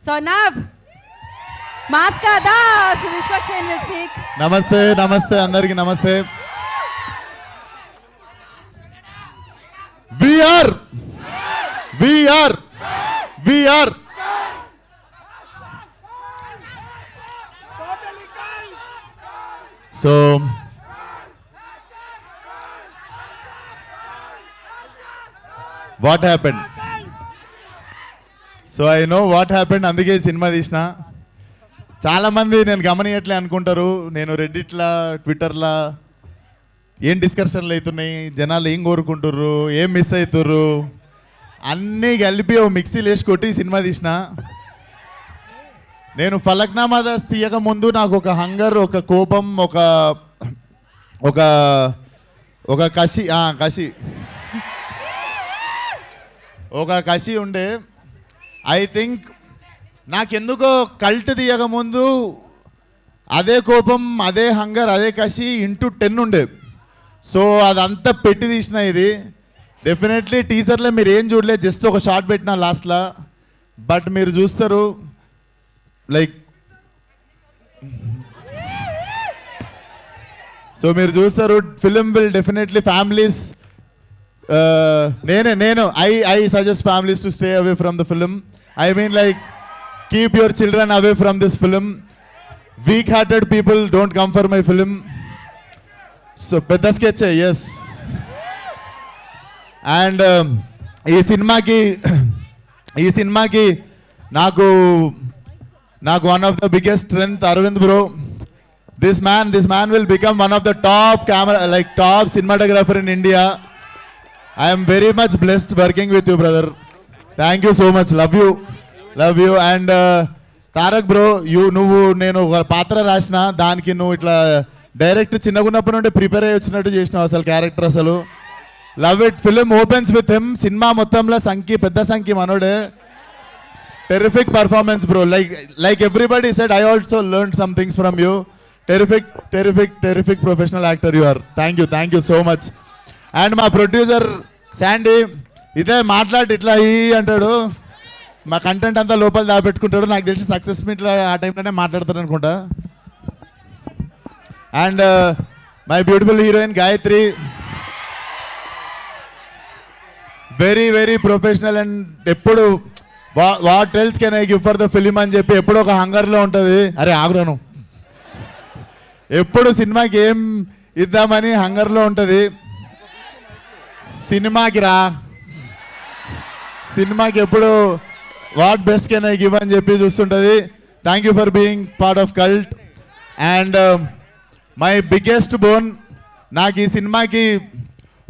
So now, Maska Das, Vishwak Sen will speak. నమస్తే నమస్తే అందరికి నమస్తే. We are we are we are so what happened so I know what happened, అందుకే సినిమా తీసిన. చాలామంది నేను గమనియట్లే అనుకుంటారు, నేను రెడ్డిట్లా ట్విట్టర్లా ఏం డిస్కషన్లు అవుతున్నాయి, జనాలు ఏం కోరుకుంటుర్రు, ఏం మిస్ అవుతుర్రు, అన్నీ కలిపి ఓ మిక్సీలు వేసి కొట్టి సినిమా తీసిన. నేను ఫలక్నామా దాస్ తీయక ముందు నాకు ఒక హంగర్, ఒక కోపం, ఒక ఒక ఒక కసి కసి ఒక కసి ఉండే. ఐ థింక్ నాకెందుకో కల్ట్ తీయక ముందు అదే కోపం, అదే హంగర్, అదే కసి ఇంటూ 10 ఉండే. సో అదంతా పెట్టి తీసిన. ఇది డెఫినెట్లీ టీజర్లో మీరు ఏం చూడలేదు, జస్ట్ ఒక షార్ట్ పెట్టిన లాస్ట్లో, బట్ మీరు చూస్తారు లైక్ సో మీరు చూస్తారు ఫిలిం విల్ డెఫినెట్లీ ఫ్యామిలీస్ నేను I suggest families to stay away from the film. I mean like keep your children away from this film. Weak hearted people don't come for my film. So పెద్ద sketches. And ఈ సినిమాకి నాకు one of the biggest strength Aravind bro. This man will become one of the top top cinematographer in India. I am very much blessed working with you, brother. Thank you so much. Love you. And Tarak bro, నువ్వు నేను ఒక పాత్ర రాసిన దానికి నువ్వు ఇట్లా direct చిన్నగున్నప్పటి నుండి prepare అయ్యి వచ్చినట్టు చేసినావు అసలు క్యారెక్టర్. అసలు love it. Film opens with him. సినిమా మొత్తంలో పెద్ద సంఖ్య మనోడే. Terrific performance bro. Like everybody said, I also learn some things from you. Terrific professional actor you are. Thank you so much. And మా ప్రొడ్యూసర్ శాండీ ఇదే మాట్లాడి ఇట్లా అంటాడు, మా కంటెంట్ అంతా లోపల దాపెట్టుకుంటాడు. నాకు తెలిసి సక్సెస్ మీట్లో ఆ టైంలోనే మాట్లాడతాడు అనుకుంటా. And my beautiful heroine Gayatri, very very professional. And ఎప్పుడు what else can I give for the film అని చెప్పి ఎప్పుడు ఒక హంగర్లో ఉంటుంది. అరే ఆగురాను, ఎప్పుడు సినిమాకి ఏం ఇద్దామని హంగర్లో ఉంటుంది. సినిమాకి ఎప్పుడు what best can I give అని చెప్పి చూస్తుంటుంది. Thank you for being part of Cult. And my biggest boon, నాకు ఈ సినిమాకి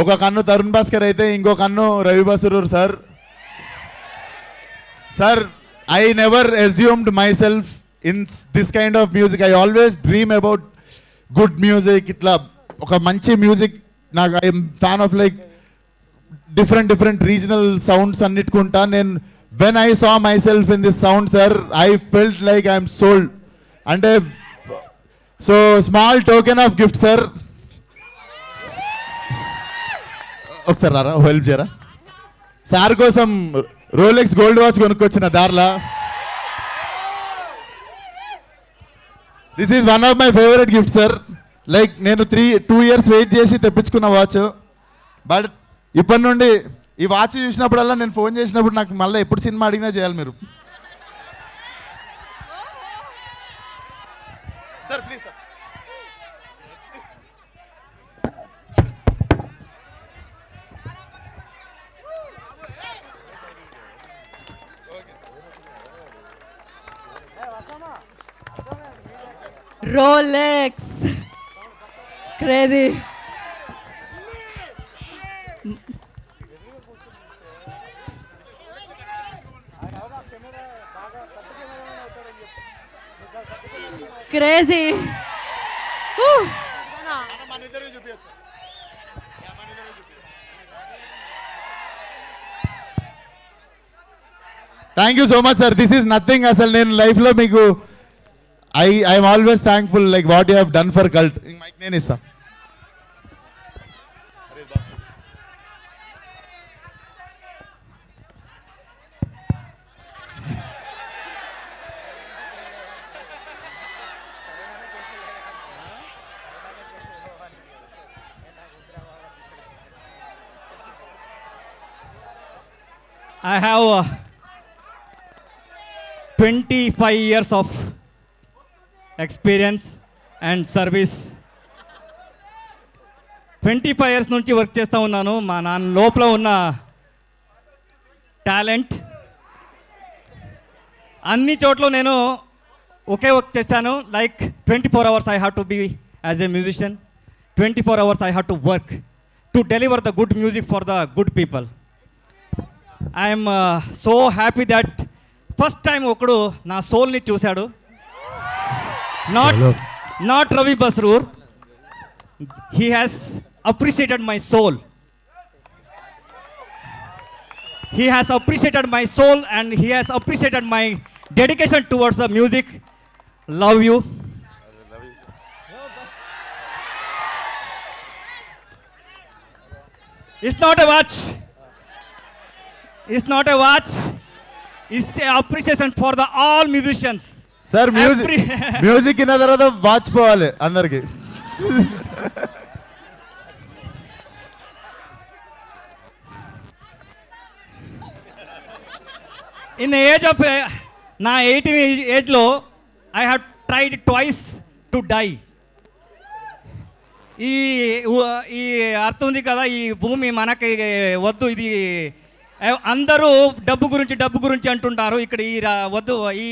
ఒక కన్ను తరుణ్ భాస్కర్ అయితే ఇంకో కన్ను Ravi Basrur sir. I never assumed myself in this kind of music. I always dream about good music. ఇట్లా ఒక మంచి మ్యూజిక్. నాకు I'm fan of like different regional sounds అన్నిటికుంటా. నేను when I saw myself in this sound sir, I felt like I'm sold. అంటే so small token of gift sir. ఒకసారి రారా, help చేయరా. సార్ కోసం రోలెక్స్ గోల్డ్ వాచ్ కొనుక్కొచ్చిన దారిలా. This is one of my favourite gift sir. Like నేను 2 years wait చేసి తెప్పించుకున్న watch. But ఇప్పటి నుండి ఈ వాచ్ చూసినప్పుడల్లా నేను ఫోన్ చేసినప్పుడు నాకు మళ్ళీ ఎప్పుడు సినిమా అడిగినా చేయాలి మీరు. Sir please sir. Rolex. Crazy. Crazy. Thank you so much sir. This is nothing. అసలు నేను లైఫ్లో మీకు I'm always thankful like what you have done for Cult. Mike నేను ఇస్తా. I have 25 years of experience and service. 25 years నుంచి work చేస్తూ ఉన్నాను. మా నాన్న లోపల ఉన్న టాలెంట్ అన్ని చోట్ల నేను ఒకే వర్క్ చేస్తాను. Like 24 hours I have to be as a musician. 24 hours I have to work to deliver the good music for the good people. I am so happy that first time ఒకడు నా సోల్ని చూశాడు. Not Ravi Basrur. He has appreciated my soul. He has appreciated my soul and he has appreciated my dedication towards the music. Love you. It's not a watch. It's not a watch. It's an appreciation for the all musicians. Sir music ఇన్న తర్వాత watch పోవాలి అందరికి. In the age of నా 18 ఏజ్లో I have tried twice to die. ఈ అర్థం ఉంది కదా, ఈ భూమి మనకి వద్దు, ఇది అందరూ డబ్బు గురించి అంటుంటారు. ఇక్కడ ఈ వద్దు, ఈ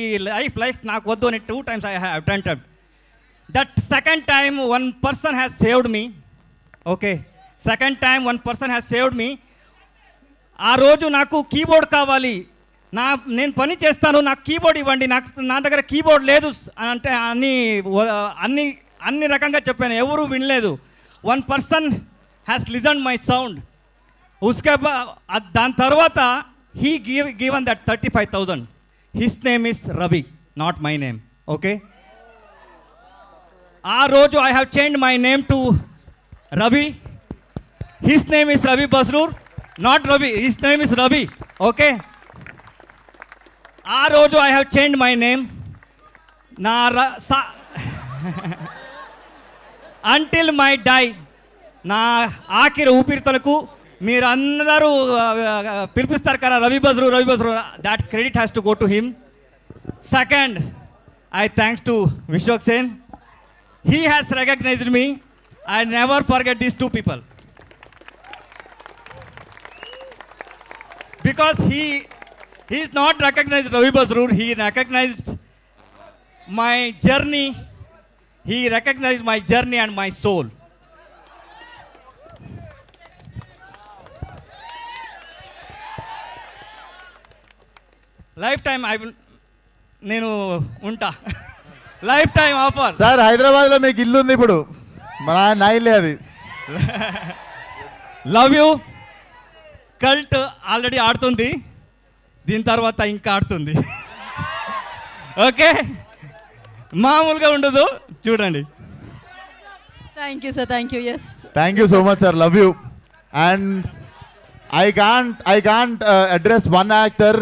లైఫ్ నాకు వద్దు అని 2 times I have attempted. That second time one person has saved me. Okay, second time one person has saved me. ఆ రోజు నాకు కీబోర్డ్ కావాలి, నేను పని చేస్తాను, నాకు కీబోర్డ్ ఇవ్వండి, నా దగ్గర కీబోర్డ్ లేదు అని అంటే అన్ని రకంగా చెప్పాను, ఎవరు వినలేదు. One person has listen my sound. దాని తర్వాత he given that 35,000. His name is Ravi, not my name. Okay, ఆ రోజు I have change my name to Ravi. His name is Ravi Basrur, not Ravi. His name is Ravi. Okay, ఆ రోజు I have change my name. నా until my die, నా ఆఖరి ఊపిరితలకు మీరు అందరూ పిలిపిస్తారు కదా Ravi Basrur, that credit has to go to him. Second, I thanks to Vishwak Sen. He has recognized me. I never forget these 2 people because he is not recognized Ravi Bosroor. He recognized my journey. He recognized my journey and my soul. Lifetime I will నేను ఉంటా. Lifetime offer. Sir హైదరాబాద్లో మీకు ఇల్లు ఉంది ఇప్పుడు, నా ఇల్లే అది. Love you. కల్ట్ ఆల్రెడీ ఆడుతుంది, దీని తర్వాత ఇంకా ఆడుతుంది. ఓకే, మామూలుగా ఉండదు, చూడండి. Thank you, sir. Thank you. Yes. Thank you so much, sir. Love you. And I can't address one actor.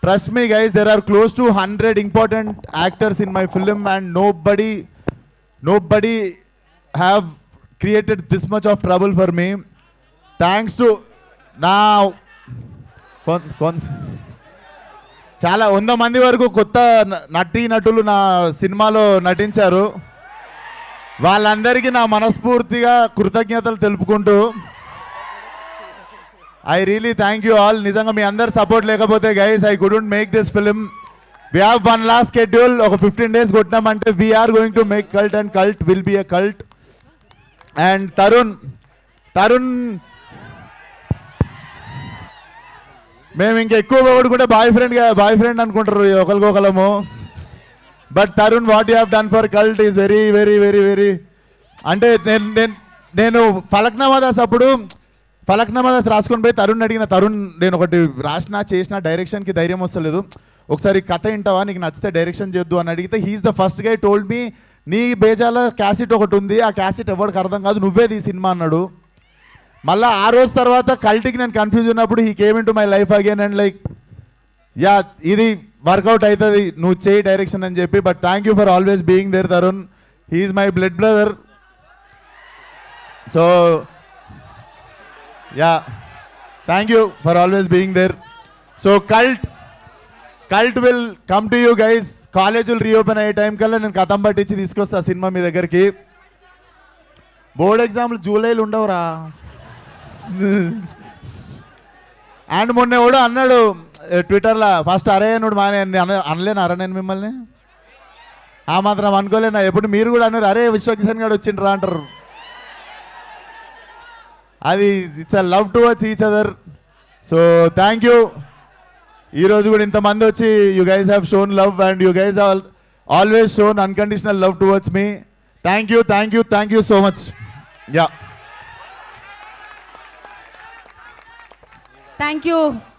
Trust me, guys. There are close to 100 important actors in my film, and nobody have created this much of trouble for me. Thanks to now. చాలా 100 మంది వరకు కొత్త నటులు నా సినిమాలో నటించారు. వాళ్ళందరికీ నా మనస్ఫూర్తిగా కృతజ్ఞతలు తెలుపుకుంటూ I really thank you all. నిజంగా మీ అందరు సపోర్ట్ లేకపోతే guys I couldn't make this film. We have one last schedule. ఒక 15 days కొట్టినామంటే we are going to make cult, and cult will be a cult. And Tarun మేము ఇంకా ఎక్కువ కూడా బాయ్ ఫ్రెండ్ అనుకుంటారు ఒకరికొకరము. But Tarun, what you have done for cult is very very very very. అంటే నేను ఫలక్నామాదాస్ రాసుకొని పోయి తరుణ్ అడిగిన, తరుణ్ నేను ఒకటి చేసిన డైరెక్షన్కి ధైర్యం వస్తలేదు, ఒకసారి కథ వింటావా, నీకు నచ్చితే డైరెక్షన్ చేద్దు అని అడిగితే he's the first guy told me, నీ బేజాల క్యాసెట్ ఒకటి ఉంది, ఆ క్యాసెట్ ఎవరికి అర్థం కాదు, నువ్వే ఈ సినిమా అన్నాడు. మళ్ళీ ఆ రోజు తర్వాత కల్ట్కి నేను కన్ఫ్యూజ్ ఉన్నప్పుడు he came in to my life again and like ya ఇది వర్కౌట్ అవుతుంది, నువ్వు చేయి డైరెక్షన్ అని చెప్పి. But thank you for always being there Tarun. He's my blood brother. So ya thank you for always being there. So Cult will come to you guys. కాలేజీలు reopen అయ్యే time కల్లా నేను కథం పట్టించి తీసుకొస్తా సినిమా మీ దగ్గరికి. బోర్డ్ ఎగ్జామ్లు జూలైలో ఉండవురా. అండ్ మొన్న కూడా అన్నాడు ట్విట్టర్లో, ఫస్ట్ అరే నుడు మానే అనలేనారా నేను మిమ్మల్ని? ఆ మాత్రం అనుకోలేనా? ఎప్పుడు మీరు కూడా అన్నారు అరే విశ్వకిషన్ గారు వచ్చిండ్రా అంటారు. అది it's a love towards each other. So thank you. ఈరోజు కూడా ఇంతమంది వచ్చి you guys have shown love and you guys always shown unconditional love towards me. Thank you so much. Yeah thank you